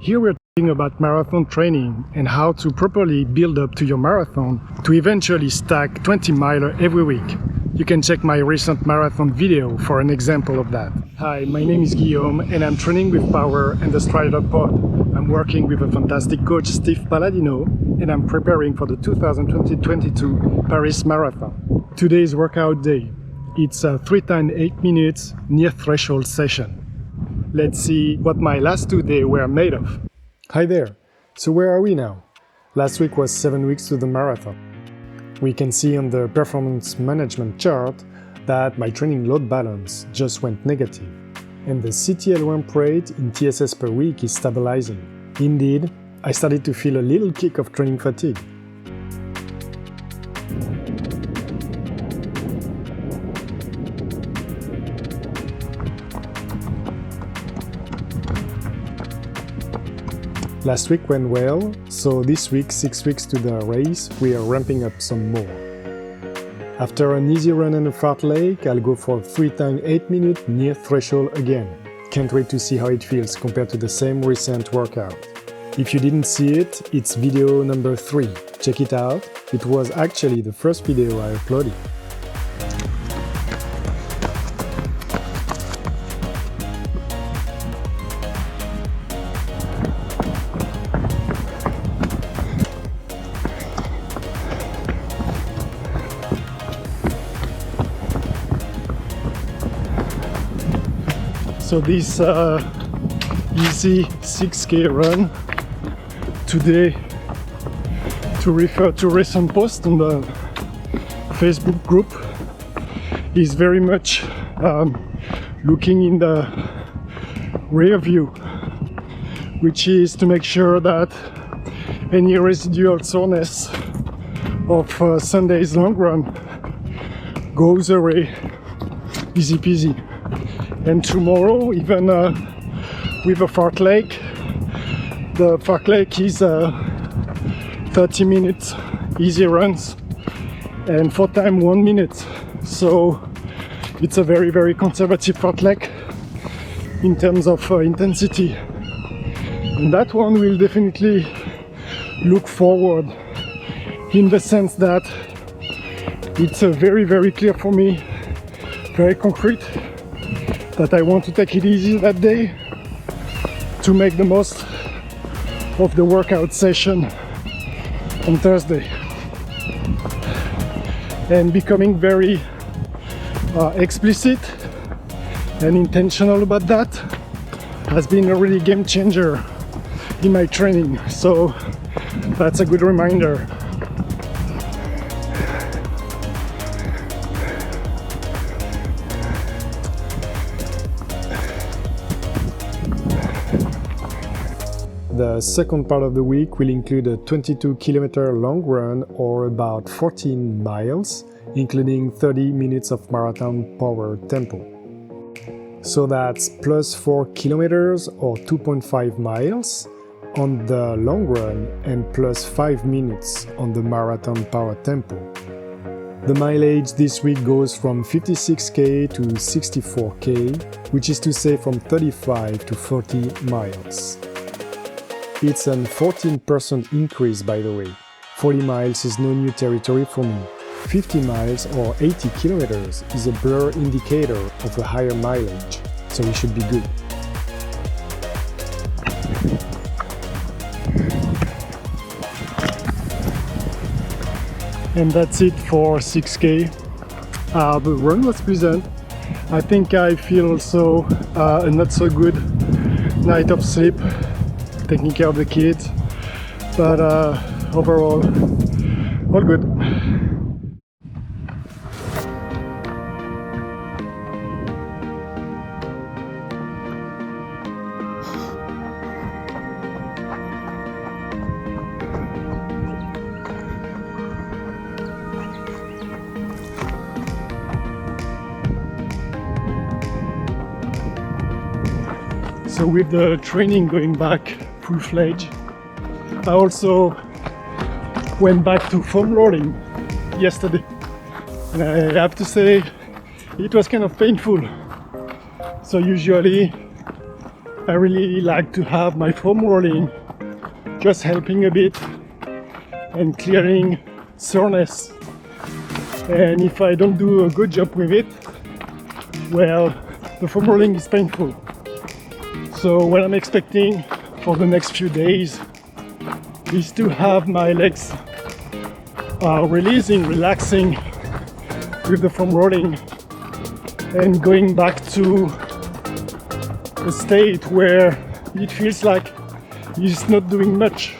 Here we're talking about marathon training and how to properly build up to your marathon to eventually stack 20-miler every week. You can check my recent marathon video for an example of that. Hi, my name is Guillaume and I'm training with Power and the Stryd pod. I'm working with a fantastic coach, Steve Palladino, and I'm preparing for the 2022 Paris Marathon. Today's workout day. It's a 3 times 8 minutes near threshold session. Let's see what my last 2 days were made of. Hi there. So where are we now? Last week was 7 weeks to the marathon. We can see on the performance management chart that my training load balance just went negative. And the CTL ramp rate in TSS per week is stabilizing. Indeed, I started to feel a little kick of training fatigue. Last week went well, so this week, 6 weeks to the race, we are ramping up some more. After an easy run and a fartlek, I'll go for 3 times 8 minutes near threshold again. Can't wait to see how it feels compared to the same recent workout. If you didn't see it, it's video number 3. Check it out. It was actually the first video I uploaded. So this easy 6K run today, to refer to recent post on the Facebook group, is very much looking in the rear view, which is to make sure that any residual soreness of Sunday's long run goes away easy peasy. And tomorrow, even with a fartlek, the fartlek is 30 minutes easy runs and 4 times 1 minute. So it's a very, very conservative fartlek in terms of intensity. And that one will definitely look forward in the sense that it's very, very clear for me, very concrete, that I want to take it easy that day to make the most of the workout session on Thursday. And becoming very explicit and intentional about that has been a really game changer in my training. So that's a good reminder. The second part of the week will include a 22-kilometer long run or about 14 miles, including 30 minutes of marathon power tempo. So that's plus 4 kilometers or 2.5 miles on the long run and plus 5 minutes on the marathon power tempo. The mileage this week goes from 56k to 64k, which is to say from 35 to 40 miles. It's a 14% increase, by the way. 40 miles is no new territory for me. 50 miles or 80 kilometers is a blur indicator of a higher mileage, so we should be good. And that's it for 6K. The run was pleasant. I think I feel also a not so good night of sleep, taking care of the kids, but overall, all good. So with the training going back full-fledged, I also went back to foam rolling yesterday. And I have to say, it was kind of painful. So usually I really like to have my foam rolling just helping a bit and clearing soreness. And if I don't do a good job with it, well, the foam rolling is painful. So what I'm expecting for the next few days is to have my legs releasing, relaxing with the foam rolling and going back to a state where it feels like it's not doing much.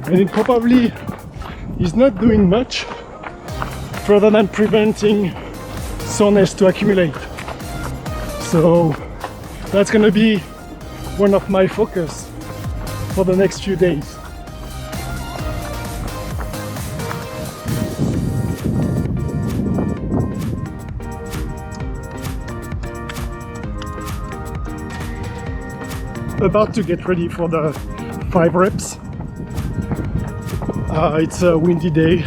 And it probably is not doing much further than preventing soreness to accumulate. So that's gonna be one of my focus for the next few days. About to get ready for the 5 reps. It's a windy day,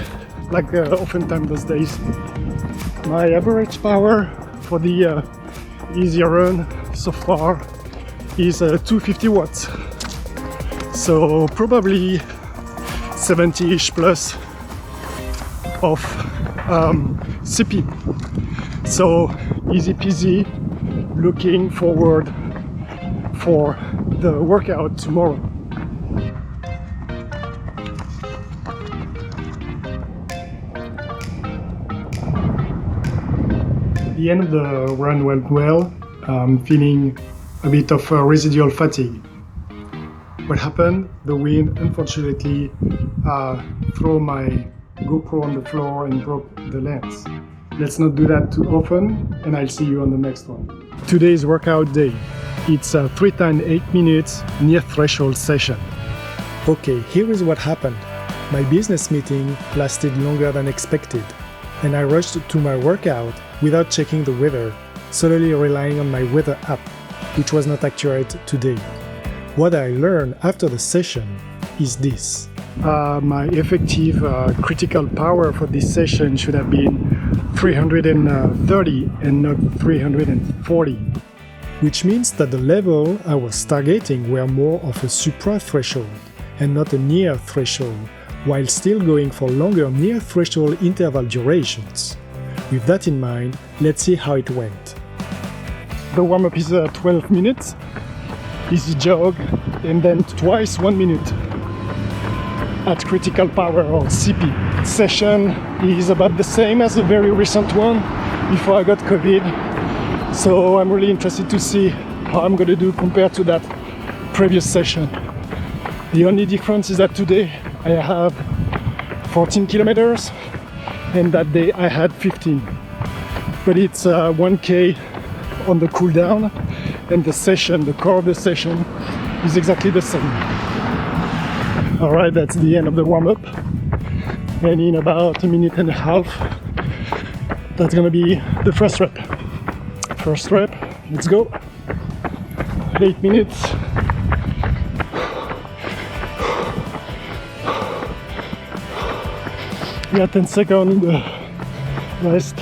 like oftentimes those days. My average power for the easy run so far is 250 watts. So probably 70-ish plus of CP. So easy peasy, looking forward for the workout tomorrow. The end of the run went well. I'm feeling a bit of residual fatigue. What happened? The wind unfortunately threw my GoPro on the floor and broke the lens. Let's not do that too often, and I'll see you on the next one. Today's workout day. It's a 3 times 8 minutes near threshold session. Okay, here is what happened. My business meeting lasted longer than expected, and I rushed to my workout without checking the weather, solely relying on my weather app, which was not accurate today. What I learned after the session is this. My effective critical power for this session should have been 330 and not 340. Which means that the level I was targeting were more of a supra-threshold and not a near-threshold, while still going for longer near-threshold interval durations. With that in mind, let's see how it went. The warm-up is 12 minutes, easy jog, and then twice 1 minute at critical power or CP. Session is about the same as a very recent one before I got COVID. So I'm really interested to see how I'm going to do compared to that previous session. The only difference is that today I have 14 kilometers and that day I had 15. But it's 1K on the cool down, and the session, the core of the session is exactly the same. Alright, that's the end of the warm-up. And in about a minute and a half, that's going to be the first rep. First rep, let's go. 8 minutes. We got 10 seconds, rest.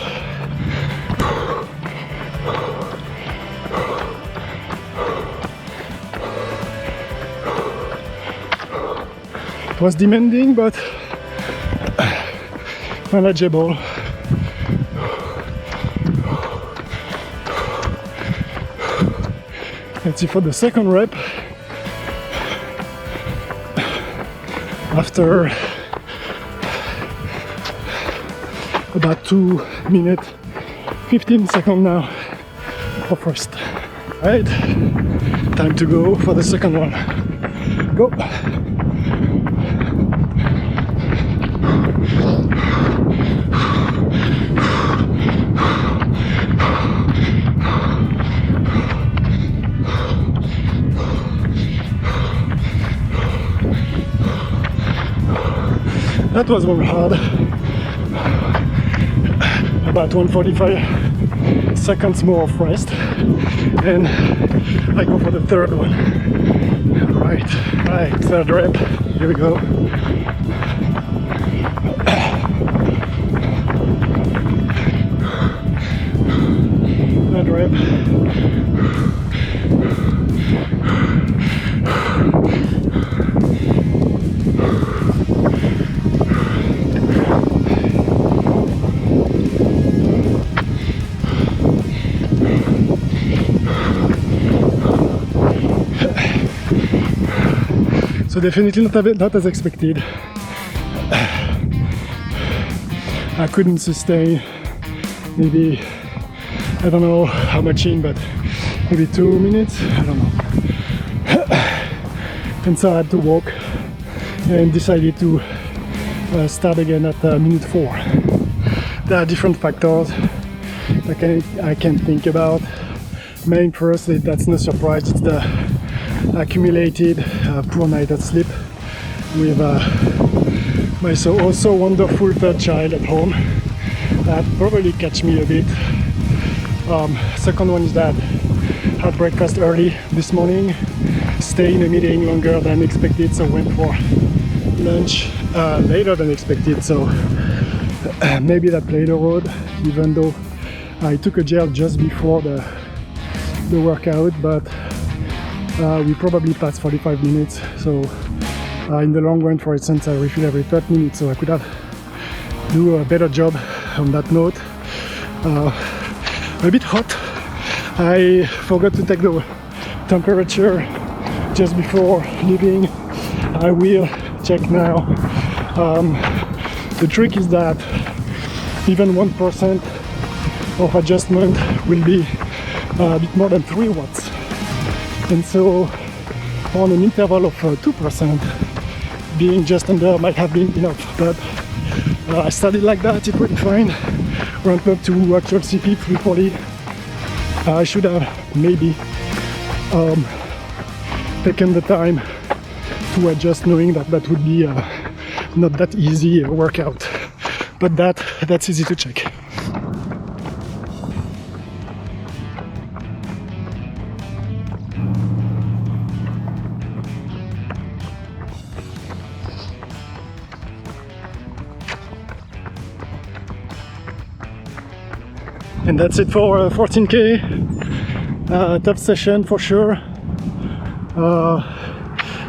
It was demanding, but manageable. Let's see for the second rep. After about 2 minutes, 15 seconds now for first. Right, time to go for the second one. Go. That was one hard. About 145 seconds more of rest, and I go for the third one. Right, third rep. Here we go. Third rep. So definitely not as expected. I couldn't sustain maybe, I don't know how much in, but maybe 2 minutes, I don't know. And so I had to walk and decided to start again at minute 4. There are different factors I can think about. Main first, that's no surprise, it's the accumulated poor night of sleep with my also wonderful third child at home. That probably catch me a bit. Second one is that I had breakfast early this morning, stayed in a meeting longer than expected, so went for lunch later than expected, so maybe that played a role, even though I took a gel just before the workout, but we probably passed 45 minutes, so in the long run, for instance, I refill every 30 minutes, so I could have do a better job on that note. A bit hot. I forgot to take the temperature just before leaving. I will check now. The trick is that even 1% of adjustment will be a bit more than 3 watts. And so on an interval of 2%, being just under might have been enough. But I started like that, it went fine. Ramped up to actual CP 340. I should have maybe taken the time to adjust, knowing that that would be not that easy a workout. But that's easy to check. And that's it for 14K. Tough session for sure.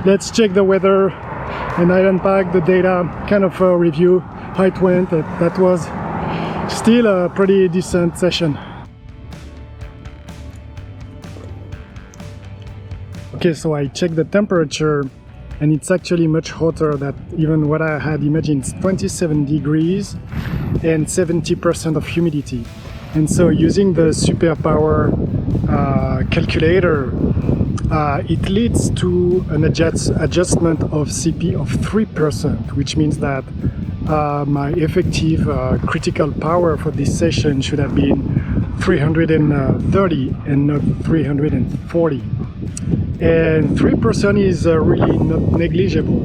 Let's check the weather and I'll unpack the data, kind of review how it went. That was still a pretty decent session. Okay, so I checked the temperature and it's actually much hotter than even what I had imagined. It's 27 degrees and 70% of humidity. And so using the superpower calculator, it leads to an adjustment of CP of 3%, which means that my effective critical power for this session should have been 330 and not 340. And 3% is really not negligible,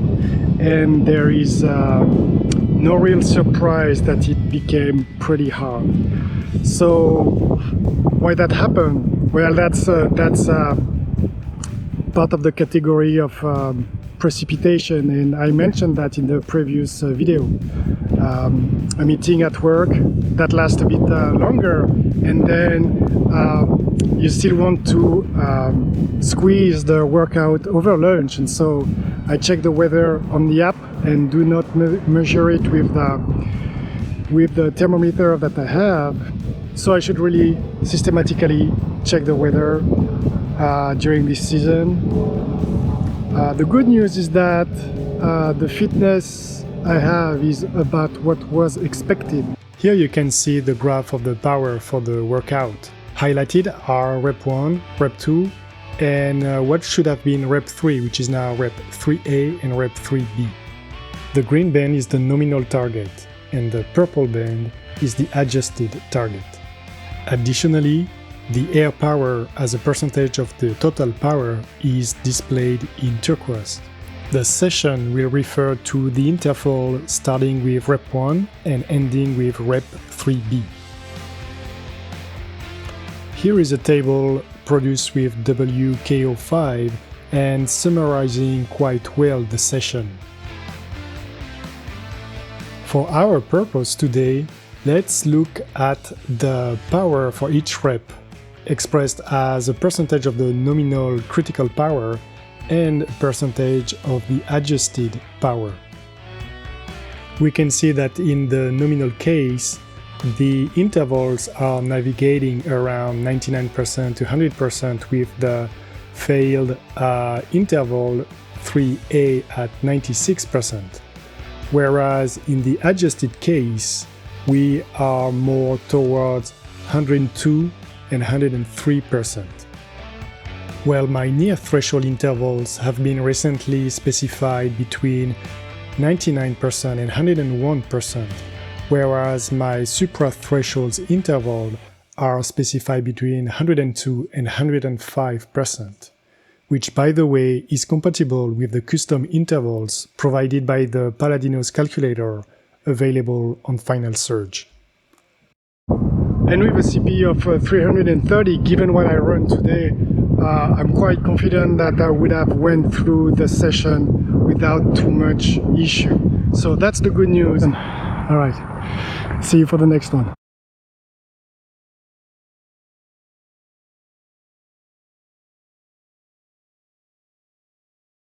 and there is no real surprise that it became pretty hard. So why that happened? Well, that's part of the category of precipitation, and I mentioned that in the previous video. A meeting at work that lasts a bit longer, and then you still want to squeeze the workout over lunch, and so I check the weather on the app and do not measure it with the thermometer that I have. So I should really systematically check the weather during this season. The good news is that the fitness I have is about what was expected. Here you can see the graph of the power for the workout. Highlighted are rep 1, rep 2, and what should have been rep 3, which is now rep 3A and rep 3B. The green band is the nominal target, and the purple band is the adjusted target. Additionally, the air power as a percentage of the total power is displayed in turquoise. The session will refer to the interval starting with rep 1 and ending with rep 3B. Here is a table produced with WKO5 and summarizing quite well the session. For our purpose today, let's look at the power for each rep, expressed as a percentage of the nominal critical power and a percentage of the adjusted power. We can see that in the nominal case, the intervals are navigating around 99% to 100% with the failed interval 3A at 96%, whereas in the adjusted case, we are more towards 102 and 103%. Well, my near threshold intervals have been recently specified between 99% and 101%, whereas my supra-thresholds interval are specified between 102 and 105%, which, by the way, is compatible with the custom intervals provided by the Paladinos calculator available on Final Surge. And with a CP of 330, given what I run today, I'm quite confident that I would have went through the session without too much issue. So that's the good news. All right, see you for the next one.